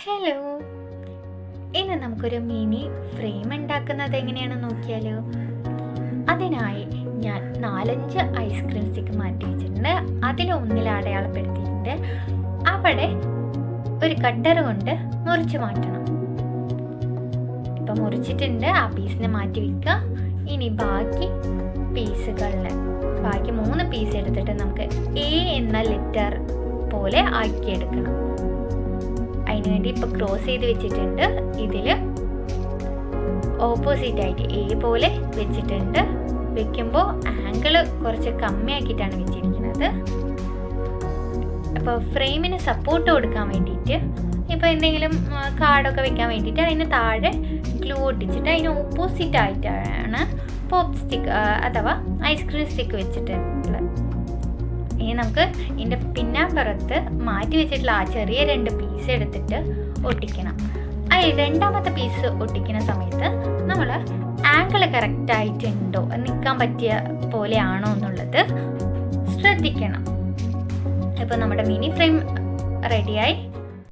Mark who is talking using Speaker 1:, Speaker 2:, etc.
Speaker 1: Hello, ഇന്ന് നമുക്കൊരു mini frame ഉണ്ടാക്കുന്നത് എങ്ങനെയാണെന്ന് നോക്കിയാലോ. അതിനായി ഞാൻ 4-5 ഐസ്ക്രീം സ്റ്റിക്ക് മാറ്റി വെച്ചിട്ടുണ്ട്. അതിലൊന്നിൽ അടയാളപ്പെടുത്തിയിട്ട് അവിടെ ഒരു കട്ടർ കൊണ്ട് മുറിച്ച് മാറ്റണം. ഇപ്പം മുറിച്ചിട്ടുണ്ട്, ആ പീസിനെ മാറ്റി വെക്കുക. ഇനി ബാക്കി 3 പീസ് എടുത്തിട്ട് നമുക്ക് എ എന്ന ലെറ്റർ പോലെ ആക്കിയെടുക്കണം. അതിനുവേണ്ടി ഇപ്പോൾ ക്രോസ് ചെയ്ത് വെച്ചിട്ടുണ്ട്. ഇതിൽ ഓപ്പോസിറ്റ് ആയിട്ട് എ പോലെ വെച്ചിട്ടുണ്ട്. വെക്കുമ്പോൾ ആംഗിള് കുറച്ച് കമ്മിയാക്കിയിട്ടാണ് വെച്ചിരിക്കുന്നത്. അപ്പോൾ ഫ്രെയിമിന് സപ്പോർട്ട് കൊടുക്കാൻ വേണ്ടിയിട്ട് ഇപ്പോൾ എന്തെങ്കിലും കാർഡൊക്കെ വെക്കാൻ വേണ്ടിയിട്ട് അതിന് താഴെ ഗ്ലൂ ഒട്ടിച്ചിട്ട് അതിന് ഓപ്പോസിറ്റ് ആയിട്ടാണ് പോപ്പ് സ്റ്റിക്ക് അഥവാ ഐസ്ക്രീം സ്റ്റിക്ക് വെച്ചിട്ടുള്ളത്. ഇനി നമുക്ക് ഇതിൻ്റെ പിന്നാമ്പുറത്ത് മാറ്റി വെച്ചിട്ടുള്ള ആ ചെറിയ 2 പീസ് എടുത്തിട്ട് ഒട്ടിക്കണം. രണ്ടാമത്തെ പീസ് ഒട്ടിക്കുന്ന സമയത്ത് നമ്മൾ ആംഗിൾ കറക്റ്റായിട്ടുണ്ടോ, നിൽക്കാൻ പറ്റിയ പോലെയാണോ എന്നുള്ളത് ശ്രദ്ധിക്കണം. ഇപ്പോൾ നമ്മുടെ മിനി ഫ്രെയിം റെഡിയായി.